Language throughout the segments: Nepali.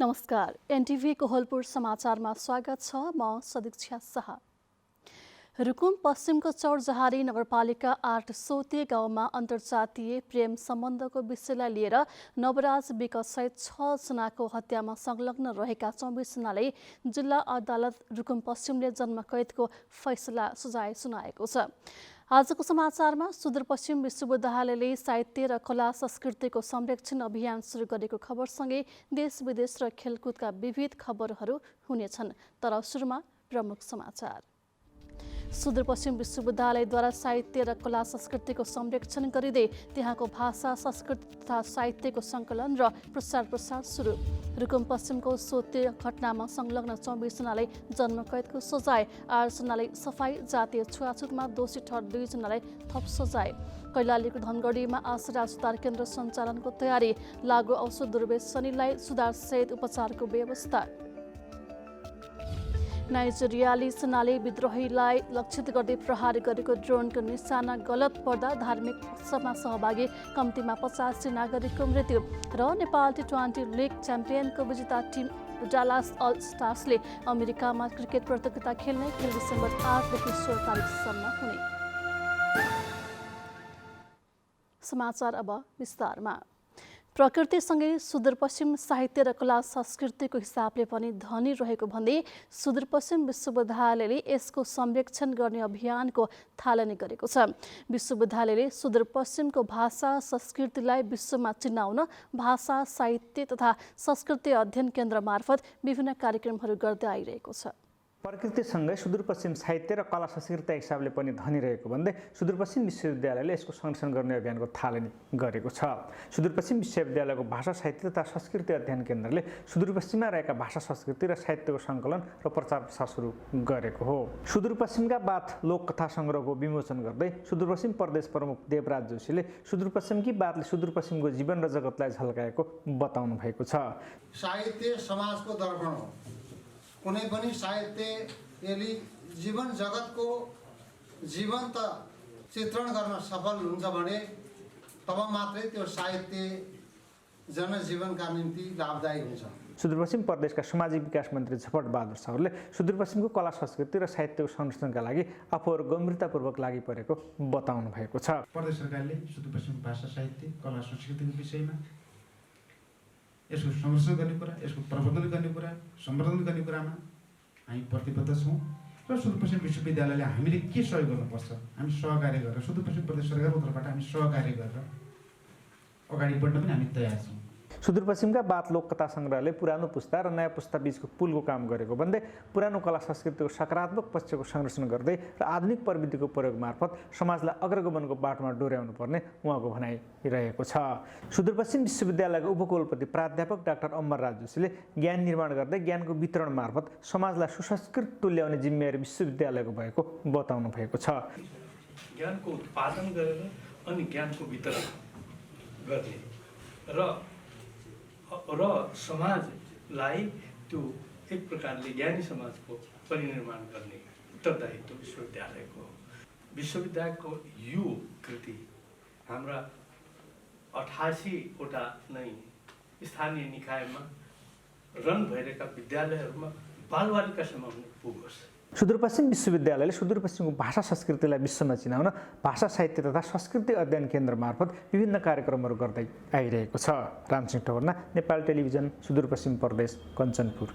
नमस्कार, एनटिभी कोहलपुर समाचारमा स्वागत छ। म सदिक्षा शाह। रुकुम पश्चिमको चौरजहारी नगरपालिका 8 सोते गाउँमा अन्तर्जातीय प्रेम सम्बन्धको विषयलाई लिएर नवराज विकसहित 6 जनाको हत्यामा संलग्न रहेका 24 जनाले जिल्ला अदालत रुकुम पश्चिमले जन्मकैदको फैसला सुझाए सुनाएको छ। आजको समाचारमा सुदूरपश्चिम विश्वविद्यालयले साहित्य र कला संस्कृतिको संरक्षण अभियान सुरु गरेको खबरसँगै देश विदेश र खेलकुदका विविध खबरहरू हुनेछन्। तर सुरुमा प्रमुख समाचार। सुदूरपश्चिम विश्वविद्यालयद्वारा साहित्य र कला संस्कृतिको संरक्षण गरिँदै त्यहाँको भाषा संस्कृति तथा साहित्यको सङ्कलन र प्रसार सुरु। रुकुम पश्चिमको सोते घटनामा संलग्न 24 जनालाई जन्मकैदको सजाय, 8 जनालाई सफाई जातीय छुवाछुतमा दोषी ठहर 2 जनालाई थप सजाय। कैलालीको धनगढीमा आसरा सुधार केन्द्र सञ्चालनको तयारी, लागु औषध दुर्व्यसनीलाई सुधारसहित उपचारको व्यवस्था। नाइजेरियाली सेनाले विद्रोहीलाई लक्षित गर्दै प्रहार गरेको ड्रोनको निशाना गलत पर्दा धार्मिक उत्सवमा सहभागी कम्तीमा 85 नागरिकको मृत्यु। र नेपाल टी20 लिग च्याम्पियनको विजेता टिम डालास अल स्टार्सले अमेरिकामा क्रिकेट प्रतियोगिता खेल्ने। खेल डिसेम्बर 8 देखि 16 तारिकसम्म हुने। समाचार अब विस्तारमा। प्रकृतिसँगै सुदूरपश्चिम साहित्य र कला संस्कृतिको हिसाबले पनि धनी रहेको भन्दै सुदूरपश्चिम विश्वविद्यालयले यसको संरक्षण गर्ने अभियानको थालनी गरेको छ। विश्वविद्यालयले सुदूरपश्चिमको भाषा संस्कृतिलाई विश्वमा चिनाउन भाषा साहित्य तथा संस्कृति अध्ययन केन्द्र मार्फत विभिन्न कार्यक्रमहरू गर्दै आइरहेको छ। प्रकृतिसँगै सुदूरपश्चिम साहित्य र कला संस्कृतिका हिसाबले पनि धनी रहेको भन्दै सुदूरपश्चिम विश्वविद्यालयले यसको संरक्षण गर्ने अभियानको थालनी गरेको छ। सुदूरपश्चिम विश्वविद्यालयको भाषा साहित्य तथा संस्कृति अध्ययन केन्द्रले सुदूरपश्चिममा रहेका भाषा संस्कृति र साहित्यको सङ्कलन र प्रचार प्रसार सुरु गरेको हो। सुदूरपश्चिमका बाथ लोककथा सङ्ग्रहको विमोचन गर्दै सुदूरपश्चिम प्रदेश प्रमुख देवराज जोशीले सुदूरपश्चिमकी बाथले सुदूरपश्चिमको जीवन र जगतलाई झल्काएको बताउनु भएको छ। साहित्य समाजको दर्पण हो। कुनै पनि साहित्य यदि जीवन जगतको जीवन्त चित्रण गर्न सफल हुन्छ भने तब मात्रै त्यो साहित्य जनजीवनका निम्ति लाभदायी हुन्छ। सुदूरपश्चिम प्रदेशका सामाजिक विकास मन्त्री झपट बहादुर साउदले सुदूरपश्चिमको कला संस्कृति र साहित्यको संरक्षणका लागि आफूहरू गम्भीरतापूर्वक लागि परेको बताउनु भएको छ। प्रदेश सरकारले सुदूरपश्चिमको भाषा साहित्य कला संस्कृतिको विषयमा यसको संरक्षण गर्ने कुरा, यसको प्रबन्धन गर्ने कुरा, सम्वर्धन गर्ने कुरामा हामी प्रतिबद्ध छौँ र सुदूरपश्चिम विश्वविद्यालयले हामीले के सहयोग गर्नुपर्छ हामी सहकार्य गरेर सुदूरपश्चिम प्रदेश सरकारको तर्फबाट हामी सहकार्य गरेर अगाडि बढ्न पनि हामी तयार छौँ। सुदूरपश्चिमका बाथ लोककथा सङ्ग्रहले पुरानो पुस्ता र नयाँ पुस्ता बीचको पुलको काम गरेको भन्दै पुरानो कला संस्कृतिको सकारात्मक पक्षको संरक्षण गर्दै र आधुनिक प्रविधिको प्रयोग मार्फत समाजलाई अग्रगमनको बाटोमा डोर्याउनु पर्ने उहाँको भनाइरहेको छ। सुदूरपश्चिम विश्वविद्यालयको उपकुलपति प्राध्यापक डाक्टर अमरराज जोशीले ज्ञान निर्माण गर्दै ज्ञानको वितरण मार्फत समाजलाई सुसंस्कृत तुल्याउने जिम्मेवारी विश्वविद्यालयको भएको बताउनु भएको छ। ज्ञानको उत्पादन गरेर अनि ज्ञानको वितरण गर्ने र समाजलाई त्यो एक प्रकारले ज्ञानी समाजको परिनिर्माण गर्ने उत्तरदायित्व विश्वविद्यालयको हो। विश्वविद्यालयको यो कृति हाम्रा 88वटा नै स्थानीय निकायमा रन भइरहेका विद्यालयहरूमा बालबालिकासम्म पुगोस्। सुदूरपश्चिम विश्वविद्यालयले सुदूरपश्चिमको भाषा संस्कृतिलाई विश्वमा चिनाउन भाषा साहित्य तथा संस्कृति अध्ययन केन्द्र मार्फत विभिन्न कार्यक्रमहरू गर्दै आइरहेको छ। रामसिंह ठकुर्ना, नेपाल टेलिभिजन, सुदूरपश्चिम प्रदेश, कञ्चनपुर।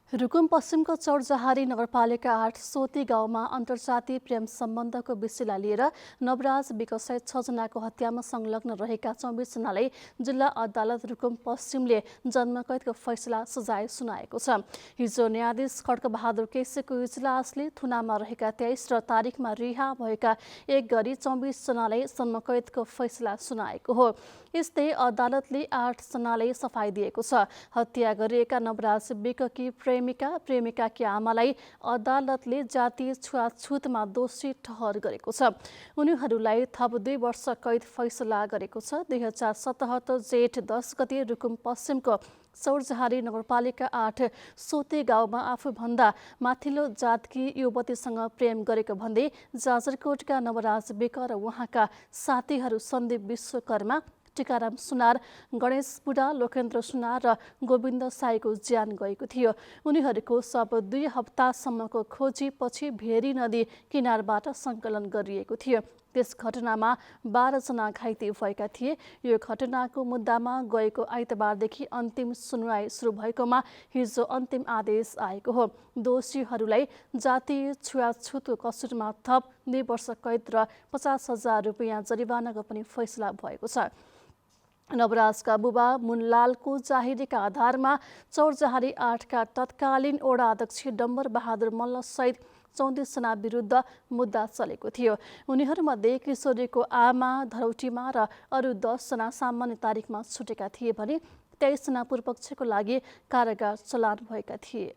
रुकुम पश्चिमको चौरजहारी नगरपालिका 8 सोती गाउँमा अन्तर्जातीय प्रेम सम्बन्धको विषयलाई लिएर नवराज विकसहित 6 जनाको हत्यामा संलग्न रहेका 24 जनालाई जिल्ला अदालत रुकुम पश्चिमले जन्मकैदको फैसला सजाय सुनाएको छ। हिजो न्यायाधीश खड्कबहादुर केसीको इजलासले थुनामा रहेका 23 र तारिखमा रिहा भएका 1 गरी 24 जनालाई जन्मकैदको फैसला सुनाएको हो। यस्तै अदालतले 8 जनालाई सफाई दिएको छ। हत्या गरिएका नवराज विककी प्रेमिकाकी आमालाई अदालतले जातीय छुवाछुतमा दोषी ठहर गरेको छ। उनीहरूलाई थप 2 वर्ष कैद फैसला गरेको छ। 2077 जेठ 10 गते रुकुम पश्चिमको चौरजहारी नगरपालिका 8 सोते गाउँमा आफूभन्दा माथिल्लो जातकी युवतीसँग प्रेम गरेको भन्दै जाजरकोटका नवराज विक र उहाँका साथीहरू सन्दीप विश्वकर्मा टिकाराम सुनार, गणेश बुढा, लोकेन्द्र सुनार र गोविन्द साईको ज्यान गएको थियो। उनीहरूको शव 2 हप्तासम्मको खोजीपछि भेरी नदी किनारबाट सङ्कलन गरिएको थियो। त्यस घटनामा 12 जना घाइते भएका थिए। यो घटनाको मुद्दामा गएको आइतबारदेखि अन्तिम सुनवाई सुरु भएकोमा हिजो अन्तिम आदेश आएको हो। दोषीहरूलाई जातीय छुवाछुतको कसुरमा थप 2 वर्ष कैद र 50,000 रुपियाँ जरिवानाको पनि फैसला भएको छ। नवराजका बुबा मुनलालको जाहेरीका आधारमा चौरजहारी 8 का तत्कालीन वडा अध्यक्ष डम्बर बहादुर मल्लसहित 34 जना विरुद्ध मुद्दा चलेको थियो। उनीहरूमध्ये किशोरीको आमा धरौटीमा र अरू 10 जना सामान्य तारिखमा छुटेका थिए भने 23 जना पूर्वपक्षको लागि कारागार चलान भएका थिए।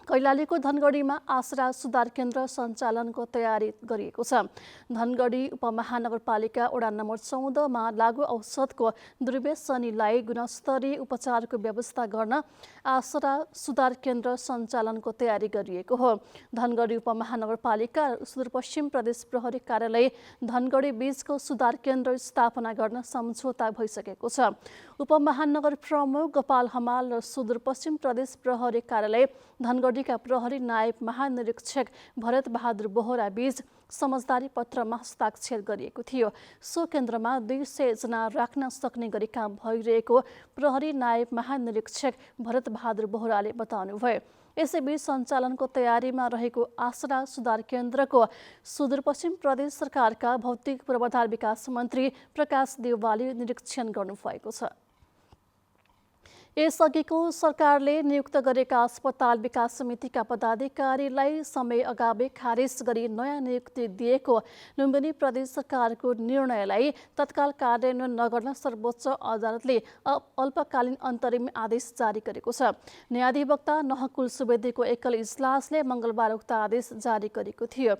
कैलालीको धनगढीमा आसरा सुधार केन्द्र सञ्चालनको तयारी गरिएको छ। धनगढी उपमहानगरपालिका वडा नम्बर 14 मा लागु औषधको दुर्व्यसनीलाई गुणस्तरीय उपचारको व्यवस्था गर्न आसरा सुधार केन्द्र सञ्चालनको तयारी गरिएको हो। धनगढी उपमहानगरपालिका सुदूरपश्चिम प्रदेश प्रहरी कार्यालय धनगढी बीचको सुधार केन्द्र स्थापना गर्न सम्झौता भइसकेको छ। उपमहानगर प्रमुख गोपाल हमाल र सुदूरपश्चिम प्रदेश प्रहरी कार्यालय धनगढीका प्रहरी नायब महानिरीक्षक भरत बहादुर बोहरा बीच समझदारी पत्रमा हस्ताक्षर गरिएको थियो। सो केन्द्रमा 200 जना राख्न सक्ने गरी काम भइरहेको प्रहरी नायब महानिरीक्षक भरत बहादुर बोहराले बताउनुभयो। यसैबीच सञ्चालनको तयारीमा रहेको आसरा सुधार केन्द्रको सुदूरपश्चिम प्रदेश सरकारका भौतिक पूर्वाधार विकास मन्त्री प्रकाश देउवाले निरीक्षण गर्नुभएको छ। यसअघिको सरकारले नियुक्त गरेका अस्पताल विकास समितिका पदाधिकारीलाई समय अगावै खारेज गरी नयाँ नियुक्ति दिएको लुम्बिनी प्रदेश सरकारको निर्णयलाई तत्काल कार्यान्वयन नगर्न सर्वोच्च अदालतले अल्पकालीन अन्तरिम आदेश जारी गरेको छ। न्यायाधिवक्ता नहकुल सुवेदीको एकल इजलासले मङ्गलबार उक्त आदेश जारी गरेको थियो।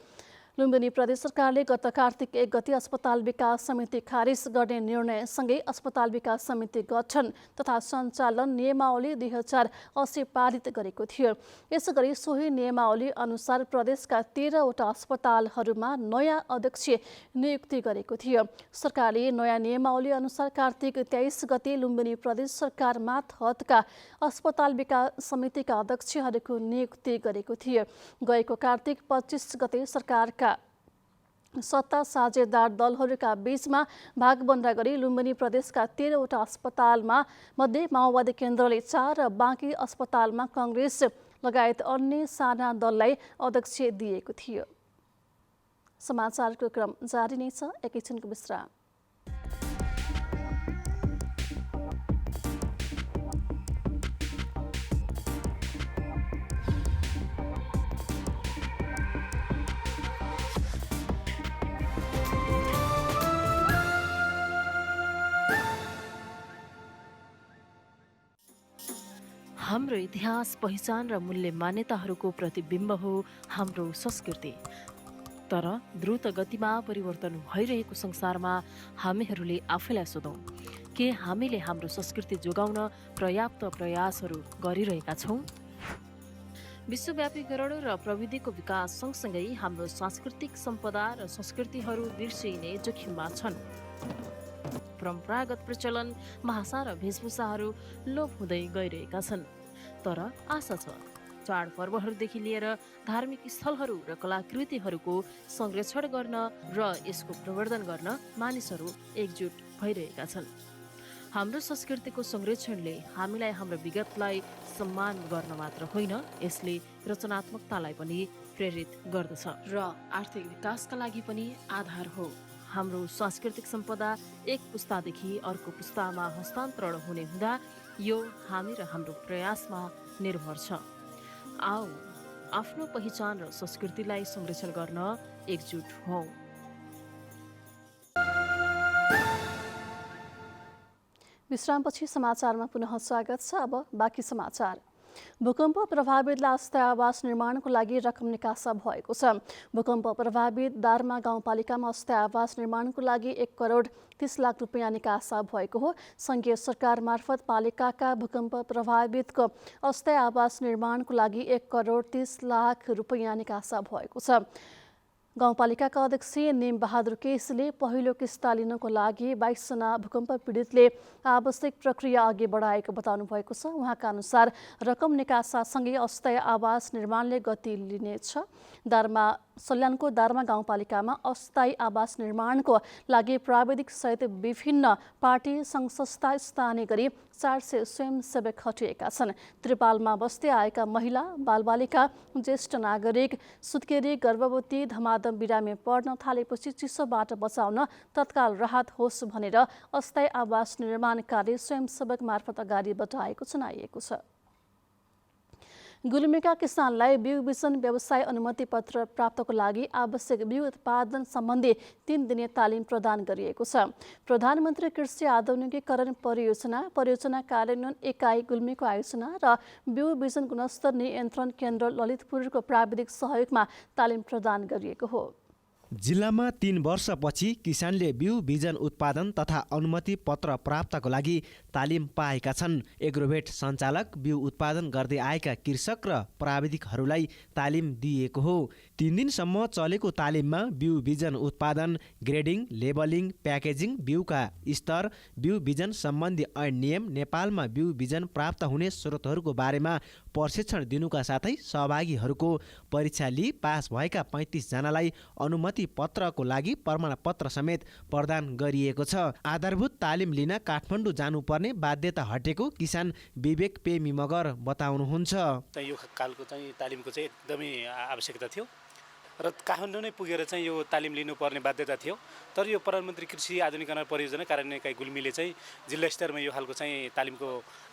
लुम्बिनी प्रदेश सरकारले गत कार्तिक 1 गते अस्पताल विकास समिति खारिज गर्ने निर्णयसँगै अस्पताल विकास समिति गठन तथा सञ्चालन नियमावली 2080 पारित गरेको थियो। यसैगरी सोही नियमावली अनुसार प्रदेशका 13 वटा अस्पतालहरूमा नयाँ अध्यक्ष नियुक्ति गरेको थियो। सरकारले नयाँ नियमावली अनुसार कार्तिक 23 गते लुम्बिनी प्रदेश सरकार मातहतका अस्पताल विकास समितिका अध्यक्षहरूको नियुक्ति गरेको थियो। गएको कार्तिक 25 गते सरकारका सत्ता साझेदार दलहरूका बीचमा भागबन्दा गरी लुम्बिनी प्रदेशका 13 वटा अस्पतालमा मध्ये माओवादी केन्द्रले 4 र बाँकी अस्पतालमा कांग्रेस लगायत अन्य साना दललाई अध्यक्ष दिएको थियो। समाचारको क्रम जारी नै छ। एकैछिनको विश्राम। हाम्रो इतिहास, पहिचान र मूल्य मान्यताहरूको प्रतिबिम्ब हो हाम्रो संस्कृति। तर द्रुत गतिमा परिवर्तन भइरहेको संसारमा हामीहरूले आफैलाई सोधौं, के हामीले हाम्रो संस्कृति जोगाउन पर्याप्त प्रयासहरू गरिरहेका छौं? विश्वव्यापीकरण र प्रविधिको विकास सँगसँगै हाम्रो सांस्कृतिक सम्पदा र संस्कृतिहरू बिर्सिने जोखिममा छन्। परम्परागत प्रचलन, भाषा र वेशभूषाहरू लोप हुँदै गइरहेका छन्। तर आशा छ चाडपर्वहरूदेखि लिएर धार्मिक स्थलहरू र कलाकृतिहरूको संरक्षण गर्न र यसको प्रवर्धन गर्न मानिसहरू एकजुट भइरहेका छन्। हाम्रो संस्कृतिको संरक्षणले हामीलाई हाम्रो विगतलाई सम्मान गर्न मात्र होइन, यसले रचनात्मकतालाई पनि प्रेरित गर्दछ र आर्थिक विकासका लागि पनि आधार हो। हाम्रो सांस्कृतिक सम्पदा एक पुस्तादेखि अर्को पुस्तामा हस्तान्तरण हुने हुँदा यो हामी र हाम्रो प्रयासमा निर्भर छ। आओ आफ्नो पहिचान र संस्कृतिलाई संरक्षण गर्न एकजुट हौं। विश्रामपछि समाचारमा पुनः स्वागत छ। अब बाँकी समाचार। भूकम्प प्रभावितलाई अस्थायी आवास निर्माणको लागि रकम निकासा भएको छ। भूकम्प प्रभावित दार्मा गाउँपालिकामा अस्थायी आवास निर्माणको लागि 1 करोड 30 लाख रुपियाँ निकासा भएको हो। सङ्घीय सरकार मार्फत पालिकाका भूकम्प प्रभावितको अस्थायी आवास निर्माणको लागि 1 करोड 30 लाख रुपियाँ निकासा भएको छ। गाउँपालिकाका अध्यक्ष नेम बहादुर केसीले पहिलो किस्ता लिनको लागि 22 जना भूकम्प पीडितले आवश्यक प्रक्रिया अघि बढाएको बताउनु भएको छ। उहाँका अनुसार रकम निकासासँगै अस्थायी आवास निर्माणले गति लिनेछ। सल्यानको दार्मा गाउँपालिकामा अस्थायी आवास निर्माणको लागि प्राविधिक सहित विभिन्न पार्टी सङ्घ संस्था स्थानीय गरी 400 स्वयंसेवक खटिएका छन्। त्रिपालमा बस्दै आएका महिला, बालबालिका, ज्येष्ठ नागरिक, सुत्केरी, गर्भवती, धमाधम बिरामी पर्न थालेपछि चिसोबाट बचाउन तत्काल राहत होस् भनेर अस्थायी आवास निर्माण कार्य स्वयंसेवक मार्फत अगाडि बढाएको जनाइएको छ। गुल्मीका किसानलाई बिउ बिजन व्यवसाय अनुमति पत्र प्राप्तको लागि आवश्यक बिउ उत्पादन सम्बन्धी 3 दिने तालिम प्रदान गरिएको छ। प्रधानमन्त्री कृषि आधुनिकीकरण परियोजना कार्यान्वयन एकाइ गुल्मीको आयोजना र बिउ बिजन गुणस्तर नियन्त्रण केन्द्र ललितपुरको प्राविधिक सहयोगमा तालिम प्रदान गरिएको हो। जिल्लामा 3 वर्षपछि किसानले बिउ बिजन उत्पादन तथा अनुमति पत्र प्राप्तको लागि तालिम पाएका छन्। एग्रोभेट सञ्चालक, बिउ उत्पादन गर्दै आएका कृषक र प्राविधिकहरूलाई तालिम दिएको हो। 3 दिनसम्म चलेको तालिममा बिउ बिजन उत्पादन, ग्रेडिङ, लेबलिङ, प्याकेजिङ, बिउका स्तर, बिउ बिजन सम्बन्धी ऐन नियम, नेपालमा बिउ बिजन प्राप्त हुने स्रोतहरूको बारेमा प्रशिक्षण दिनुका साथै सहभागीहरूको परीक्षा लिई पास भएका 35 जनालाई अनुमति पत्रको लागि प्रमाणपत्र समेत प्रदान गरिएको छ। आधारभूत तालिम लिन काठमाडौँ जानुपर्ने बाध्यता हटेको किसान विवेक पेमी मगर बताउनुहुन्छ। यो खालको चाहिँ तालिमको चाहिँ एकदमै आवश्यकता थियो र काठमाडौँ नै पुगेर चाहिँ यो तालिम लिनुपर्ने बाध्यता थियो। तर यो प्रधानमन्त्री कृषि आधुनिकीकरण परियोजना कार्यान्वयन एकाइ गुल्मीले चाहिँ जिल्ला स्तरमा यो खालको चाहिँ तालिमको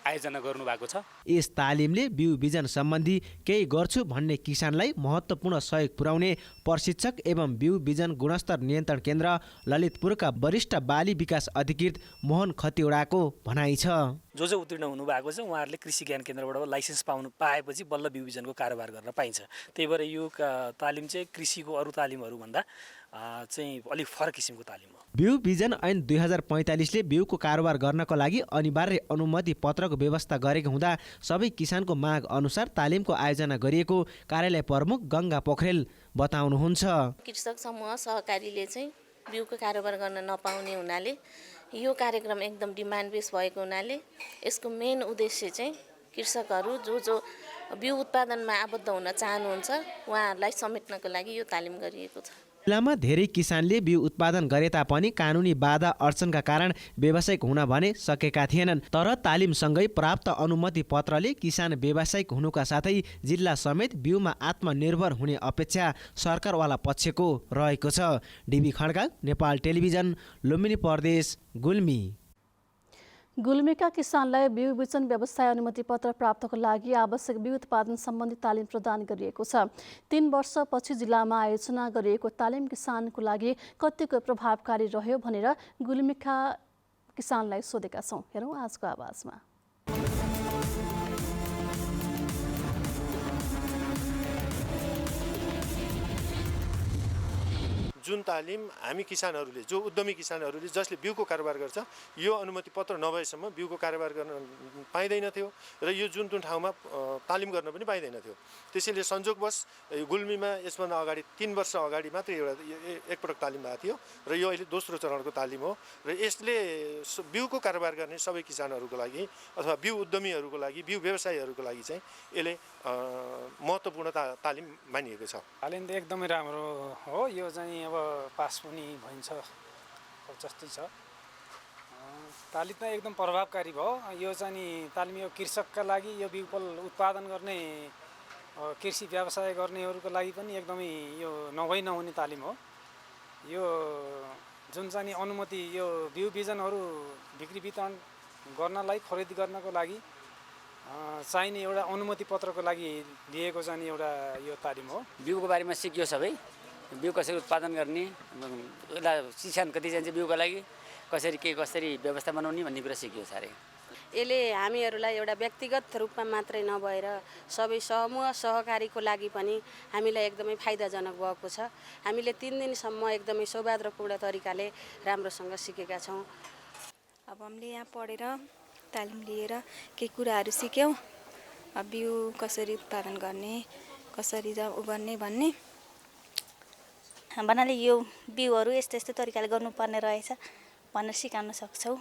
आयोजना गर्नुभएको छ। यस तालिमले बिउ बिजन सम्बन्धी केही गर्छु भन्ने किसानलाई महत्त्वपूर्ण सहयोग पुर्याउने प्रशिक्षक एवं बिउ बिजन गुणस्तर नियन्त्रण केन्द्र ललितपुरका वरिष्ठ बाली विकास अधिकृत मोहन खतिवडाको भनाइ छ। जो उत्तीर्ण हुनुभएको छ उहाँहरूले कृषि ज्ञान केन्द्रबाट लाइसेन्स पाएपछि बल्ल बिउ बिजनको कारोबार गर्न पाइन्छ। त्यही भएर यो तालिम चाहिँ कृषिको अरू तालिमहरूभन्दा चाहिँ अलिक फरक किसिमको तालिम हो। बिउ बिजन ऐन 2045ले बिउको कारोबार गर्नको लागि अनिवार्य अनुमति पत्रको व्यवस्था गरेको हुँदा सबै किसानको माग अनुसार तालिमको आयोजना गरिएको कार्यालय प्रमुख गङ्गा पोखरेल बताउनुहुन्छ। कृषक समूह सहकारीले चाहिँ बिउको कारोबार गर्न नपाउने हुनाले यो कार्यक्रम एकदम डिमान्ड बेस भएको हुनाले यसको मेन उद्देश्य चाहिँ कृषकहरू जो बिउ उत्पादनमा आबद्ध हुन चाहनुहुन्छ उहाँहरूलाई समेट्नको लागि यो तालिम गरिएको छ। जिल्लामा धेरै किसानले बिउ उत्पादन गरे तापनि कानुनी बाधा अडचनका कारण व्यावसायिक हुन भने सकेका थिएनन्। तर तालिमसँगै प्राप्त अनुमति पत्रले किसान व्यावसायिक हुनुका साथै जिल्ला समेत बिउमा आत्मनिर्भर हुने अपेक्षा सरकारवाला पक्षको रहेको छ। डिबी खड्का, नेपाल टेलिभिजन, लुम्बिनी प्रदेश, गुल्मी। गुल्मीका किसानलाई बिउ बिजन व्यवसाय अनुमति पत्र प्राप्तको लागि आवश्यक बिउ उत्पादन सम्बन्धी तालिम प्रदान गरिएको छ। 3 वर्षपछि जिल्लामा आयोजना गरिएको तालिम किसानको लागि कतिको प्रभावकारी रह्यो भनेर गुल्मीका किसानलाई सोधेका छौँ। हेरौँ आजको आवाजमा। जुन तालिम हामी किसानहरूले, जो उद्यमी किसानहरूले जसले बिउको कारोबार गर्छ, यो अनुमति पत्र नभएसम्म बिउको कारोबार गर्न पाइँदैन थियो र यो जुन ठाउँमा तालिम गर्न पनि पाइँदैन थियो। त्यसैले संजोगवश गुल्मीमा यसभन्दा अगाडि 3 वर्ष अगाडि मात्रै एकपटक तालिम भएको थियो र यो अहिले दोस्रो चरणको तालिम हो र यसले बिउको कारोबार गर्ने सबै किसानहरूको लागि अथवा बिउ उद्यमीहरूको लागि, बिउ व्यवसायीहरूको लागि चाहिँ यसले महत्त्वपूर्ण तालिम मानिएको छ। तालिम त एकदमै राम्रो हो। यो चाहिँ अब पास पनि भइन्छ जस्तै छ। तालिम त एकदम प्रभावकारी भयो। यो चाहिँ नि तालिम यो कृषकका लागि, यो बिउ उत्पादन गर्ने कृषि व्यवसाय गर्नेहरूको लागि पनि एकदमै यो नहुने तालिम हो। यो जुन चाहिँ नि अनुमति यो बिउ बिजनहरू बिक्री वितरण गर्नलाई, खरिद गर्नको लागि चाहिने एउटा अनुमति पत्रको लागि दिएको चाहिँ एउटा यो तालिम हो। बिउको बारेमा सिकियो सबै, बिउ कसरी उत्पादन गर्ने, सिसान कति चाहिन्छ बिउको लागि, कसरी व्यवस्था बनाउने भन्ने कुरा सिकियो साह्रै। यसले हामीहरूलाई एउटा व्यक्तिगत रूपमा मात्रै नभएर सबै समूह सहकारीको लागि पनि हामीलाई एकदमै फाइदाजनक भएको छ। हामीले 3 दिनसम्म एकदमै सौहार्दपूर्ण तरिकाले राम्रोसँग सिकेका छौँ। अब हामीले यहाँ पढेर तालिम लिएर केही कुराहरू सिक्यौँ। बिउ कसरी उत्पादन गर्ने, कसरी गर्ने भन्ने भन्नाले यो बिउहरू यस्तो यस्तो तरिकाले गर्नुपर्ने रहेछ भनेर सिकाउन सक्छौँ।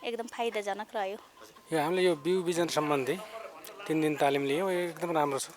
एकदम फाइदाजनक रह्यो। यो हामीले यो बिउ बिजन सम्बन्धी 3 दिन तालिम लियौँ, एकदम राम्रो छ।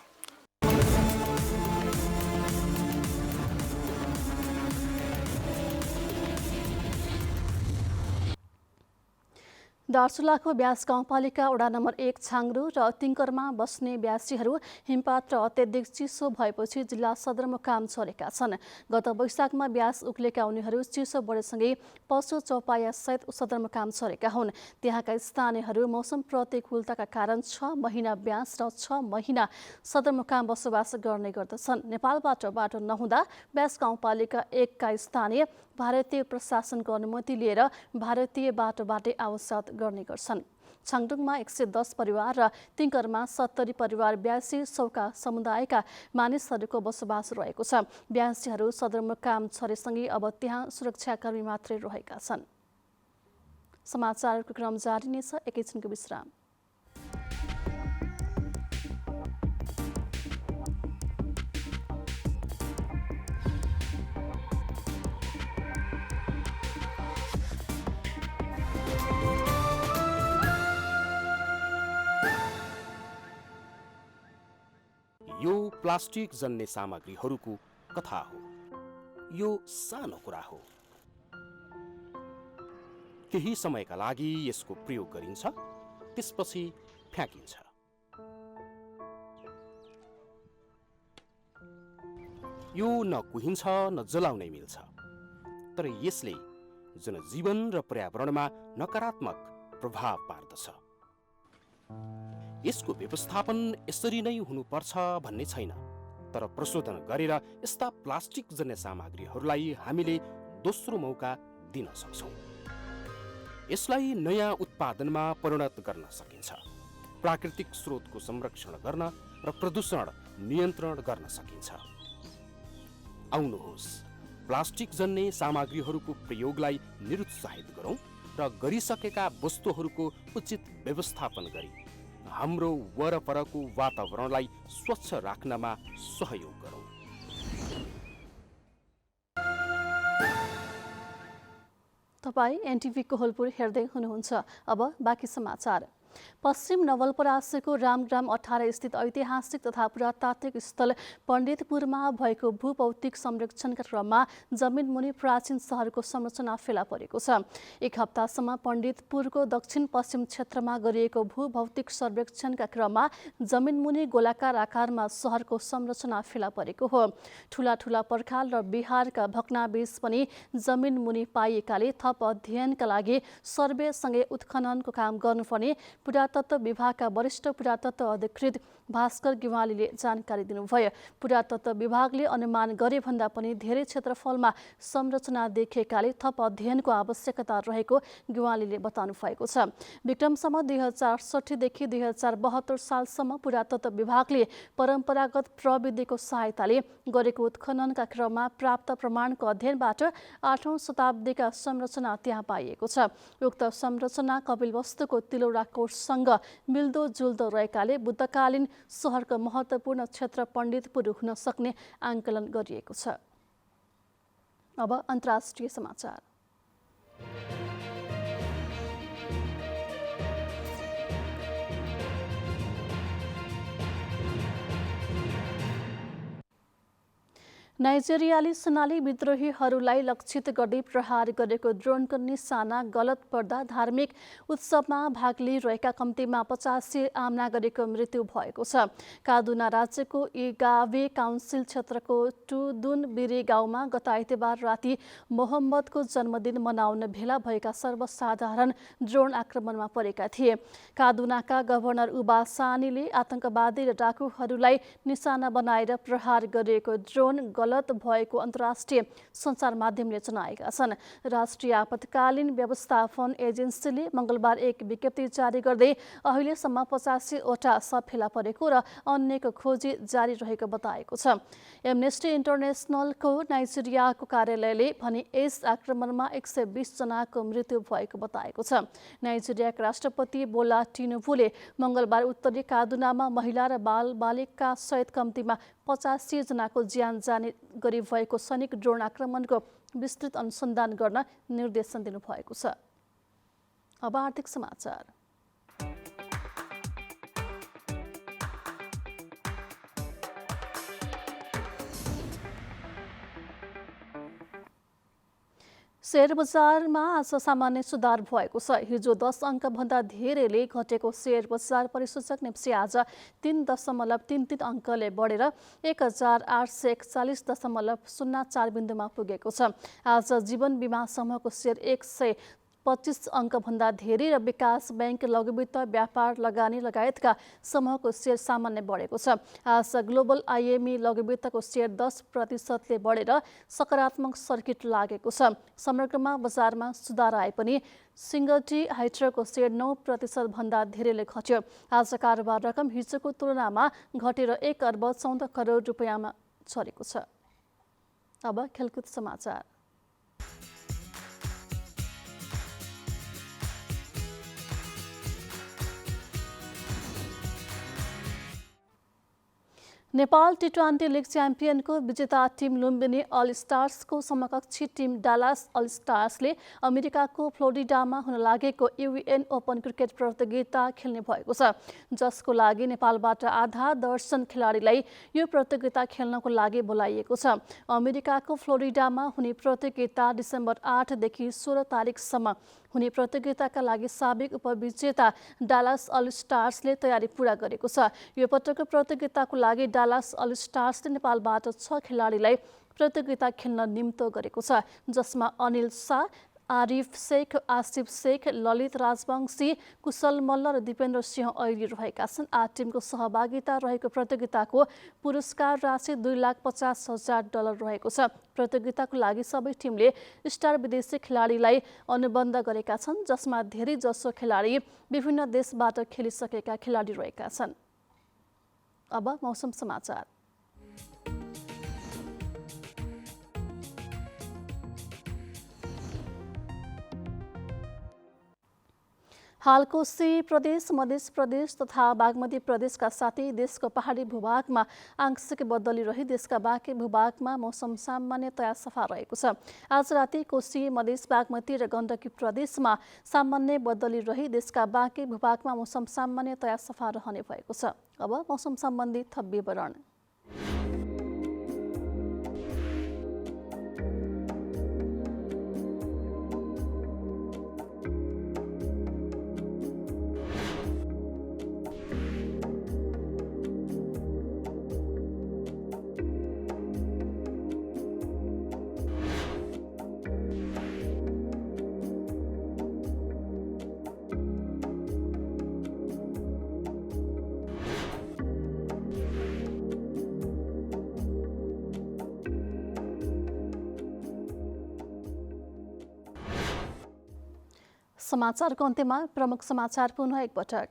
दार्चुलाको ब्यास गाउँपालिका वडा नम्बर 1 छाङ्रू र तिङ्करमा बस्ने ब्यासीहरू हिमपात र अत्याधिक चिसो भएपछि जिल्ला सदरमुकाम झरेका छन्। गत वैशाखमा ब्यास उक्लेका उनीहरू चिसो बढेसँगै पशु चौपायासहित सदरमुकाम झरेका हुन्। त्यहाँका स्थानीयहरू मौसम प्रतिकूलताका कारण 6 महिना ब्यास र 6 महिना सदरमुकाम बसोबास गर्ने गर्दछन्। नेपालबाट बाटो नहुँदा ब्यास गाउँपालिका 1 का स्थानीय भारतीय प्रशासनको अनुमति लिएर भारतीय बाटोबाटै आवत गर्ने गर्छन्। छाङडुङमा 110 परिवार र तिङ्करमा 70 परिवार ब्यासी सौका समुदायका मानिसहरूको बसोबास रहेको छ। ब्यासीहरू सदरमुकाम छरेसँगै अब त्यहाँ सुरक्षाकर्मी मात्रै रहेका छन्। समाचारको क्रम जारी नै छ, एकैछिनको विश्राम। यो प्लास्टिक जन्य सामग्रीहरूको कथा हो। यो सानो कुरा हो। केही समयका लागि यसको प्रयोग गरिन्छ, त्यसपछि फ्याँकिन्छ। यो न कुहिन्छ न जलाउनै मिल्छ, तर यसले जनजीवन र पर्यावरणमा नकारात्मक प्रभाव पार्दछ। यसको व्यवस्थापन यसरी नै हुनुपर्छ भन्ने छैन, तर प्रशोधन गरेर यस्ता प्लास्टिक जन्य सामग्रीहरूलाई हामीले दोस्रो मौका दिन सक्छौँ। यसलाई नयाँ उत्पादनमा परिणत गर्न सकिन्छ, प्राकृतिक स्रोतको संरक्षण गर्न र प्रदूषण नियन्त्रण गर्न सकिन्छ। आउनुहोस्, प्लास्टिक जन्य सामग्रीहरूको प्रयोगलाई निरुत्साहित गरौँ र गरिसकेका वस्तुहरूको उचित व्यवस्थापन गरी हाम्रो वरपरको वातावरणलाई स्वच्छ राख्नमा सहयोग गरौँ। तपाईँ एनटिभी कोहलपुर हेर्दै हुनुहुन्छ। अब बाँकी समाचार। पश्चिम नवलपरासीको रामग्राम 18 स्थित ऐतिहासिक तथा पुरातात्विक स्थल पण्डितपुरमा भएको भूभौतिक संरक्षणका क्रममा जमिनमुनि प्राचीन सहरको संरचना फेला परेको छ। एक हप्तासम्म पण्डितपुरको दक्षिण पश्चिम क्षेत्रमा गरिएको भूभौतिक सर्वेक्षणका क्रममा जमिनमुनि गोलाकार आकारमा सहरको संरचना फेला परेको हो। ठूला ठूला पर्खाल र बिहारका भग्नावशेष पनि जमिनमुनि पाइएकाले थप अध्ययनका लागि सर्वेसँगै उत्खननको काम गर्नुपर्ने पुरातत्व विभागका वरिष्ठ पुरातत्व अधिकृत भास्कर गिवालीले जानकारी दिनुभयो। पुरातत्व विभागले अनुमान गरे भन्दा पनि धेरै क्षेत्रफलमा संरचना देखिएकाले थप अध्ययनको आवश्यकता रहेको गिवालीले बताउनु भएको छ। विक्रमसम्म 2068 देखि 2072 सालसम्म पुरातत्व विभागले परम्परागत प्रविधिको सहायताले गरेको उत्खननका क्रममा प्राप्त प्रमाणको अध्ययनबाट 8औं शताब्दीका संरचना त्यहाँ पाइएको छ। उक्त संरचना कपिलवस्तुको तिलौरा कोषसँग मिल्दोजुल्दो रहेकाले बुद्धकालीन सहरको महत्त्वपूर्ण क्षेत्र पण्डितपुर हुन सक्ने आंकलन गरिएको छ। अब अन्तर्राष्ट्रिय समाचार। नाइजेरियाली सेनाले विद्रोहीहरूलाई लक्षित गर्दै प्रहार गरेको ड्रोनको निशाना गलत पर्दा धार्मिक उत्सवमा भाग लिइरहेका कम्तीमा 85 आम नागरिकको मृत्यु भएको छ। कादुना राज्यको इगावे काउन्सिल क्षेत्रको टुदुनबिरी गाउँमा गत आइतबार राति मोहम्मदको जन्मदिन मनाउन भेला भएका सर्वसाधारण ड्रोन आक्रमणमा परेका थिए। कादुनाका गभर्नर उबा सानीले आतंकवादी र डाकुहरूलाई निशाना बनाएर प्रहार गरिएको ड्रोन गलत भएको अन्तर्राष्ट्रिय सञ्चार माध्यमले जनाएका छन्। राष्ट्रिय आपतकालीन व्यवस्थापन एजेन्सीले मंगलबार एक विज्ञप्ति जारी गर्दै अहिलेसम्म 85 वटा शव फेला परेको र अन्यको खोजी जारी रहेको बताएको छ। एमनेस्टी इन्टरनेसनलको नाइजेरियाको कार्यालयले भने यस आक्रमणमा 120 जनाको मृत्यु भएको बताएको छ। नाइजेरियाका राष्ट्रपति बोला टिनुबुले मंगलबार उत्तरी कादुनामा महिला र बालबालिका सहित कम्तीमा 85 जनाको ज्यान जाने गरी भएको सैनिक ड्रोन आक्रमणको विस्तृत अनुसन्धान गर्न निर्देशन दिनुभएको छ। अब आर्थिक समाचार। शेयर बजारमा आज सामान्य सुधार भएको छ। हिजो 10 अङ्कभन्दा धेरैले घटेको शेयर बजार परिसूचक नेप्सी आज 3.33 अङ्कले बढेर 1841.04 बिन्दुमा पुगेको छ। आज जीवन बिमा समूहको शेयर 125 अङ्कभन्दा धेरै र विकास बैंक, लघुवित्त, व्यापार, लगानी लगायतका समूहको शेयर सामान्य बढेको छ। आज ग्लोबल आइएमई लघुवित्तको शेयर 10% बढेर सकारात्मक सर्किट लागेको छ। समग्रमा बजारमा सुधार आए पनि सिङ्गटी हाइड्रोको शेयर 9% भन्दा धेरैले घट्यो। आज कारोबार रकम हिजोको तुलनामा घटेर 1 अर्ब 14 करोड रुपियाँमा झरेको छ। अब खेलकुद समाचार। नेपाल टी20 लिग च्याम्पियनको विजेता टिम लुम्बिनी अल स्टार्सको समकक्षी टिम डालास अल स्टार्सले अमेरिकाको फ्लोरिडामा हुन लागेको युएन ओपन क्रिकेट प्रतियोगिता खेल्ने भएको छ, जसको लागि नेपालबाट आधा दर्जन खेलाडीलाई यो प्रतियोगिता खेल्नको लागि बोलाइएको छ। अमेरिकाको फ्लोरिडामा हुने प्रतियोगिता डिसेम्बर 8 देखि 16 तारिकसम्म हुने प्रतियोगिताका लागि साबिक उपविजेता डालास अल स्टार्सले तयारी पूरा गरेको छ। यो पटकको प्रतियोगिताको लागि डालास अल स्टार्सले नेपालबाट 6 खेलाडीलाई प्रतियोगिता खेल्न निम्तो गरेको छ, जसमा अनिल शाह, आरिफ शेख, आसिफ शेख, ललित राजवंशी, कुशल मल्ल र दिपेन्द्र सिंह ऐरी रहेका छन्। 8 टिमको सहभागिता रहेको प्रतियोगिताको पुरस्कार राशि $2,50,000 रहेको छ। प्रतियोगिताको लागि सबै टिमले स्टार विदेशी खेलाडीलाई अनुबन्ध गरेका छन्, जसमा धेरै जसो खेलाडी विभिन्न देशबाट खेलिसकेका खेलाडी रहेका छन्। अब मौसम समाचार। हाल कोशी प्रदेश, मध्य प्रदेश तथा बागमती प्रदेशका साथै देशको पहाडी भूभागमा आंशिक बदली रही देशका बाँकी भूभागमा मौसम सामान्यतया सफा रहेको छ। आज राति कोशी, मध्य, बागमती र गण्डकी प्रदेशमा सामान्य बदली रही देशका बाँकी भूभागमा मौसम सामान्यतया सफा रहने भएको छ। अब मौसम सम्बन्धी थप विवरण। समाचारको अन्त्यमा प्रमुख समाचार पुनः एकपटक।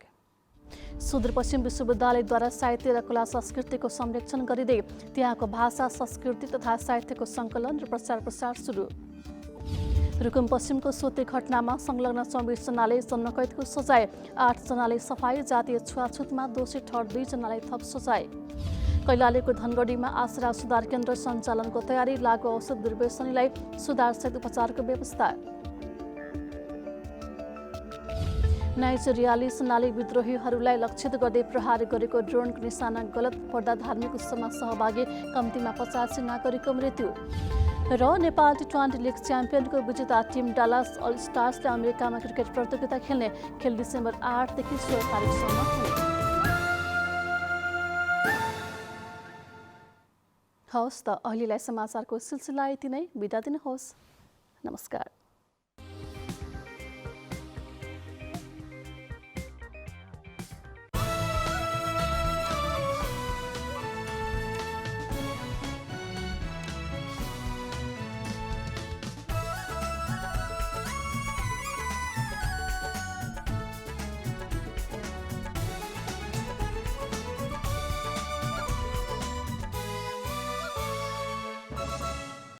सुदूरपश्चिम विश्वविद्यालयद्वारा साहित्य र कला संस्कृतिको संरक्षण गरिँदै त्यहाँको भाषा, संस्कृति तथा साहित्यको सङ्कलन र प्रचार सुरु। रुकुम पश्चिमको सोते घटनामा संलग्न 24 जनाले जन्मकैदको सजाय, 8 जनाले सफाई जातीय छुवाछुतमा दोषी ठहर 2 जनालाई थप सजाय। कैलालीको धनगढीमा आसरा सुधार केन्द्र सञ्चालनको तयारी, लागु औषध दुर्व्यसनीलाई सुधारसहित उपचारको व्यवस्था। नाइजेरियाली सोनाली विद्रोहीहरूलाई लक्षित गर्दै प्रहार गरेको ड्रोनको निशाना गलत पर्दा धार्मिक उत्सवमा सहभागी कम्तीमा 85 नागरिकको मृत्यु। र नेपाल टी20 लिग च्याम्पियनको विजेता टिम डालास अल स्टार्सले अमेरिकामा क्रिकेट प्रतियोगिता खेल्ने, खेल डिसेम्बर 8 देखि 16 तारिकसम्म हुने। हवस् त, अहिलेलाई समाचारको सिलसिला यति नै। बिदा दिनुहोस्। नमस्कार।